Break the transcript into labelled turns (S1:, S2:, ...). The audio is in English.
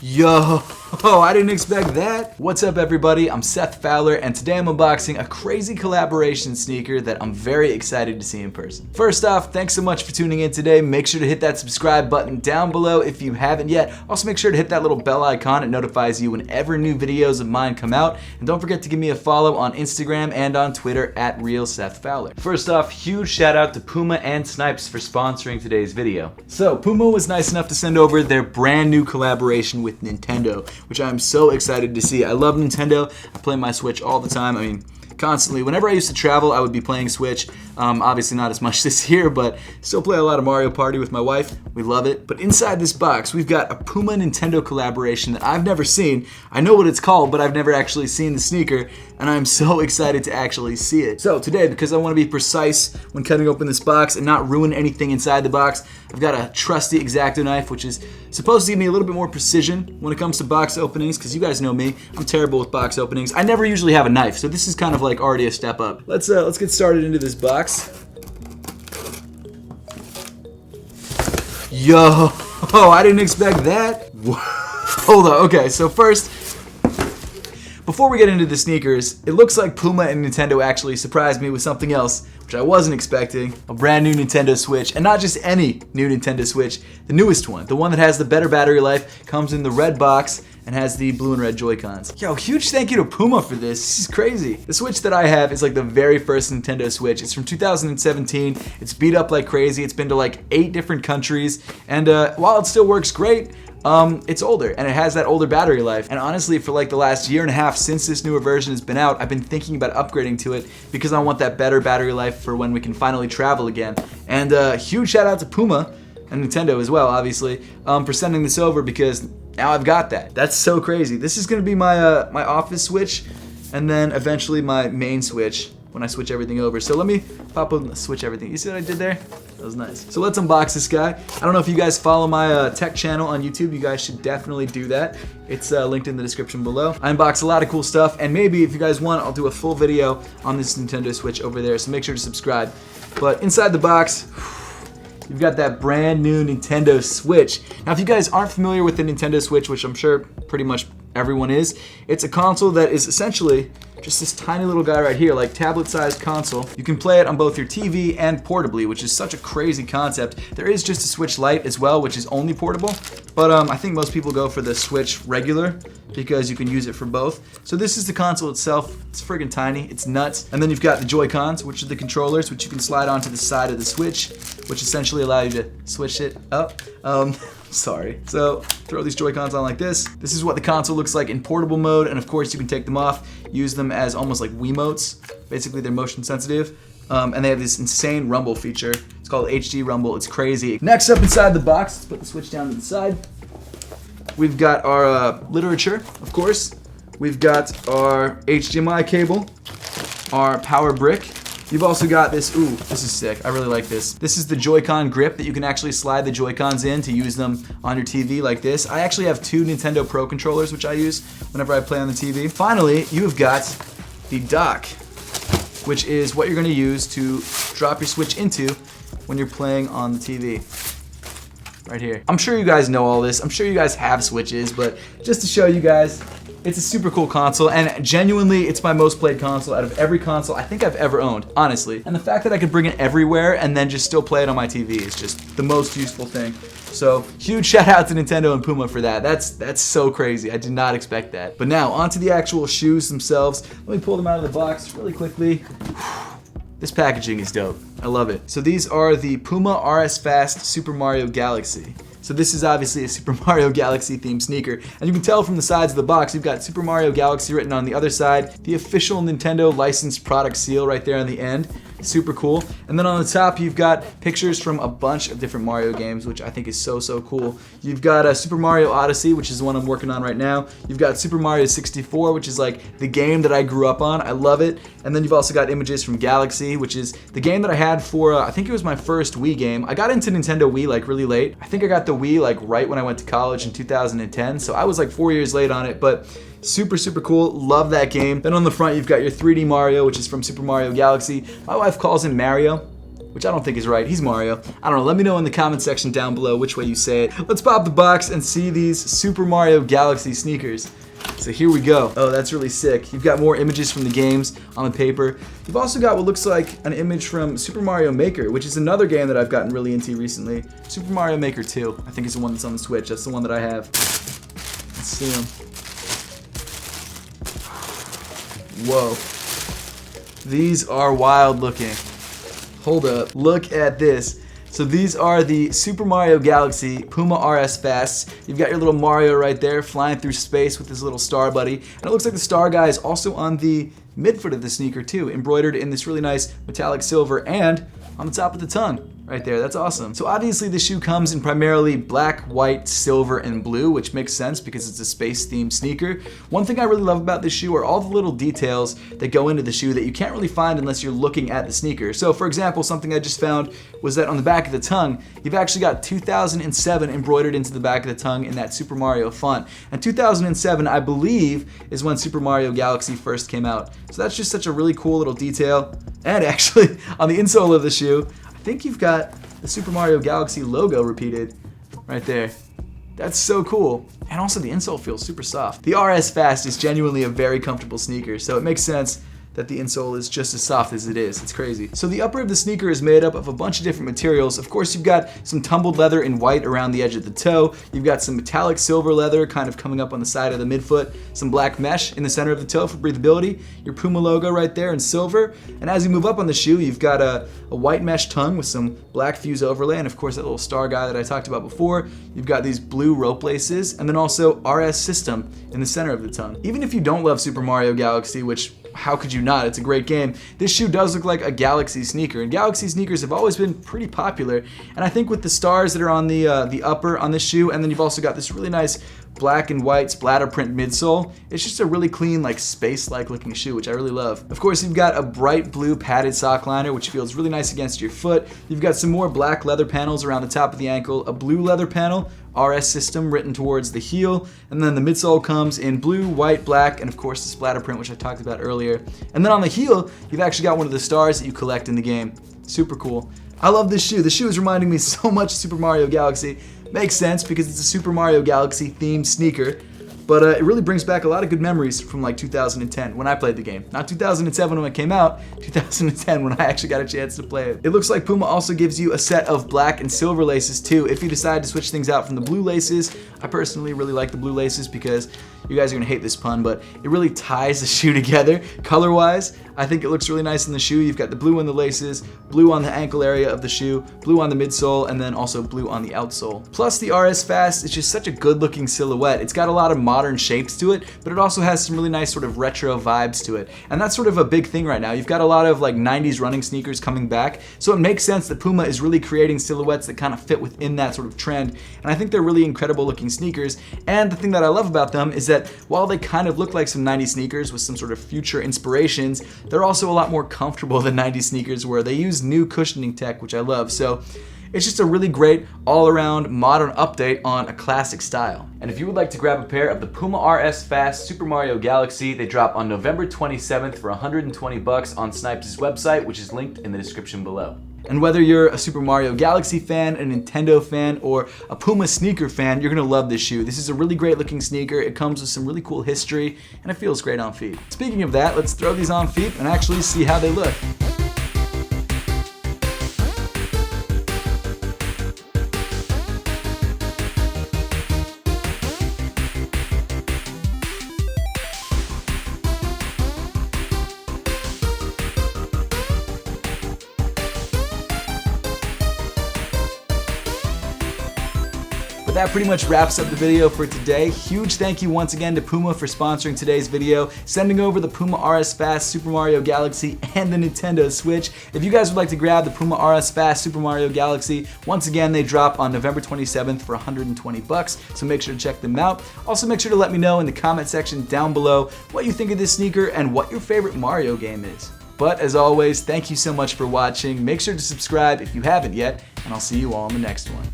S1: Yo, I didn't expect that. What's up everybody, I'm Seth Fowler and today I'm unboxing a crazy collaboration sneaker that I'm very excited to see in person. First off, thanks so much for tuning in today. Make sure to hit that subscribe button down below if you haven't yet. Also make sure to hit that little bell icon. It notifies you whenever new videos of mine come out. And don't forget to give me a follow on Instagram and on Twitter at RealSethFowler. First off, huge shout out to Puma and Snipes for sponsoring today's video. So Puma was nice enough to send over their brand new collaboration with Nintendo, which I'm so excited to see. I love Nintendo. I play my Switch all the time. I mean, constantly. Whenever I used to travel, I would be playing Switch. Obviously not as much this year, but still play a lot of Mario Party with my wife. We love it. But inside this box, we've got a Puma Nintendo collaboration that I've never seen. I know what it's called, but I've never actually seen the sneaker, and I'm so excited to actually see it. So today, because I want to be precise when cutting open this box and not ruin anything inside the box, I've got a trusty X-Acto knife, which is supposed to give me a little bit more precision when it comes to box openings, because you guys know me, I'm terrible with box openings. I never usually have a knife, so this is kind of like already a step up. Let's get started into this box. Yo, I didn't expect that. Hold on, okay, so first, before we get into the sneakers, it looks like Puma and Nintendo actually surprised me with something else, which I wasn't expecting. A brand new Nintendo Switch, and not just any new Nintendo Switch, the newest one. The one that has the better battery life, comes in the red box, and has the blue and red Joy-Cons. Yo, huge thank you to Puma for this. This is crazy. The Switch that I have is like the very first Nintendo Switch. It's from 2017. It's beat up like crazy. It's been to like 8 different countries, and while it still works great, it's older and it has that older battery life. And honestly, for like the last year and a half since this newer version has been out, I've been thinking about upgrading to it because I want that better battery life for when we can finally travel again. And huge shout out to Puma and Nintendo as well, obviously, for sending this over because now I've got that. That's so crazy. This is gonna be my my office Switch, and then eventually my main Switch when I switch everything over. So let me pop up and switch everything. You see what I did there? That was nice. So let's unbox this guy. I don't know if you guys follow my tech channel on YouTube. You guys should definitely do that. It's linked in the description below. I unbox a lot of cool stuff, and maybe if you guys want, I'll do a full video on this Nintendo Switch over there, so make sure to subscribe. But inside the box, you've got that brand new Nintendo Switch. Now, if you guys aren't familiar with the Nintendo Switch, which I'm sure pretty much everyone is, it's a console that is essentially just this tiny little guy right here, like tablet-sized console. You can play it on both your TV and portably, which is such a crazy concept. There is just a Switch Lite as well, which is only portable, but I think most people go for the Switch regular because you can use it for both. So this is the console itself. It's friggin' tiny, it's nuts. And then you've got the Joy-Cons, which are the controllers, which you can slide onto the side of the Switch, which essentially allow you to switch it up. Sorry. So throw these Joy-Cons on like this. This is what the console looks like in portable mode, and of course you can take them off, use them as almost like Wiimotes. Basically they're motion sensitive, and they have this insane rumble feature. It's called HD Rumble. It's crazy. Next up inside the box, let's put the Switch down to the side. We've got our literature, of course. We've got our HDMI cable, our power brick. You've also got this, ooh, this is sick, I really like this. This is the Joy-Con grip that you can actually slide the Joy-Cons in to use them on your TV like this. I actually have 2 Nintendo Pro controllers, which I use whenever I play on the TV. Finally, you've got the dock, which is what you're gonna use to drop your Switch into when you're playing on the TV. Right here. I'm sure you guys know all this. I'm sure you guys have Switches, but just to show you guys, it's a super cool console, and genuinely, it's my most played console out of every console I think I've ever owned, honestly. And the fact that I could bring it everywhere and then just still play it on my TV is just the most useful thing. So, huge shout out to Nintendo and Puma for that. That's so crazy. I did not expect that. But now, onto the actual shoes themselves. Let me pull them out of the box really quickly. This packaging is dope. I love it. So these are the Puma RS Fast Super Mario Galaxy. So this is obviously a Super Mario Galaxy themed sneaker. And you can tell from the sides of the box, you've got Super Mario Galaxy written on the other side, the official Nintendo licensed product seal right there on the end. Super cool. And then on the top, you've got pictures from a bunch of different Mario games, which I think is so cool. You've got Super Mario Odyssey, which is the one I'm working on right now. You've got Super Mario 64, which is like the game that I grew up on. I love it. And then you've also got images from Galaxy, which is the game that I had for, I think it was my first Wii game. I got into Nintendo Wii like really late. I think I got the Wii like right when I went to college in 2010, so I was like 4 years late on it, but super cool. Love that game. Then on the front, you've got your 3D Mario, which is from Super Mario Galaxy. My wife calls him Mario. which I don't think is right. He's Mario. I don't know. Let me know in the comment section down below which way you say it. Let's pop the box and see these Super Mario Galaxy sneakers. So here we go. Oh, that's really sick. You've got more images from the games on the paper. You've also got what looks like an image from Super Mario Maker, which is another game that I've gotten really into recently. Super Mario Maker 2, I think is the one that's on the Switch. That's the one that I have. Let's see them. Whoa. These are wild looking. Hold up. Look at this. So these are the Super Mario Galaxy Puma RS Fasts. You've got your little Mario right there flying through space with his little star buddy. And it looks like the star guy is also on the midfoot of the sneaker too, embroidered in this really nice metallic silver and on the top of the tongue. Right there, that's awesome. So obviously the shoe comes in primarily black, white, silver, and blue, which makes sense because it's a space-themed sneaker. One thing I really love about this shoe are all the little details that go into the shoe that you can't really find unless you're looking at the sneaker. So for example, something I just found was that on the back of the tongue, you've actually got 2007 embroidered into the back of the tongue in that Super Mario font. And 2007, I believe, is when Super Mario Galaxy first came out. So that's just such a really cool little detail. And actually, on the insole of the shoe, I think you've got the Super Mario Galaxy logo repeated right there. That's so cool. And also the insole feels super soft. The RS Fast is genuinely a very comfortable sneaker, so it makes sense that the insole is just as soft as it is. It's crazy. So the upper of the sneaker is made up of a bunch of different materials. Of course, you've got some tumbled leather in white around the edge of the toe. You've got some metallic silver leather kind of coming up on the side of the midfoot. Some black mesh in the center of the toe for breathability. Your Puma logo right there in silver. And as you move up on the shoe, you've got a white mesh tongue with some black fuse overlay. And of course, that little star guy that I talked about before. You've got these blue rope laces. And then also RS System in the center of the tongue. Even if you don't love Super Mario Galaxy, which how could you not? It's a great game. This shoe does look like a Galaxy sneaker, and Galaxy sneakers have always been pretty popular. And I think with the stars that are on the upper on this shoe, and then you've also got this really nice black and white splatter print midsole, it's just a really clean, like space-like looking shoe, which I really love. Of course, you've got a bright blue padded sock liner, which feels really nice against your foot. You've got some more black leather panels around the top of the ankle, a blue leather panel, RS System written towards the heel, and then the midsole comes in blue, white, black, and of course the splatter print, which I talked about earlier. And then on the heel, you've actually got one of the stars that you collect in the game. Super cool. I love this shoe. The shoe is reminding me so much of Super Mario Galaxy. Makes sense because it's a Super Mario Galaxy themed sneaker. But it really brings back a lot of good memories from like 2010 when I played the game. Not 2007 when it came out, 2010 when I actually got a chance to play it. It looks like Puma also gives you a set of black and silver laces too if you decide to switch things out from the blue laces. I personally really like the blue laces because you guys are gonna hate this pun, but it really ties the shoe together color-wise. I think it looks really nice in the shoe. You've got the blue on the laces, blue on the ankle area of the shoe, blue on the midsole, and then also blue on the outsole. Plus the RS Fast is just such a good looking silhouette. It's got a lot of modern shapes to it, but it also has some really nice sort of retro vibes to it. And that's sort of a big thing right now. You've got a lot of like 90s running sneakers coming back, so it makes sense that Puma is really creating silhouettes that kind of fit within that sort of trend. And I think they're really incredible looking sneakers. And the thing that I love about them is that while they kind of look like some 90s sneakers with some sort of future inspirations, they're also a lot more comfortable than 90s sneakers were. They use new cushioning tech, which I love. So it's just a really great all-around modern update on a classic style. And if you would like to grab a pair of the Puma RS Fast Super Mario Galaxy, they drop on November 27th for $120 on Snipes' website, which is linked in the description below. And whether you're a Super Mario Galaxy fan, a Nintendo fan, or a Puma sneaker fan, you're gonna love this shoe. This is a really great looking sneaker. It comes with some really cool history, and it feels great on feet. Speaking of that, let's throw these on feet and actually see how they look. That pretty much wraps up the video for today. Huge thank you once again to Puma for sponsoring today's video, sending over the Puma RS Fast Super Mario Galaxy and the Nintendo Switch. If you guys would like to grab the Puma RS Fast Super Mario Galaxy, once again they drop on November 27th for $120, so make sure to check them out. Also make sure to let me know in the comment section down below what you think of this sneaker and what your favorite Mario game is. But as always, thank you so much for watching. Make sure to subscribe if you haven't yet, and I'll see you all in the next one.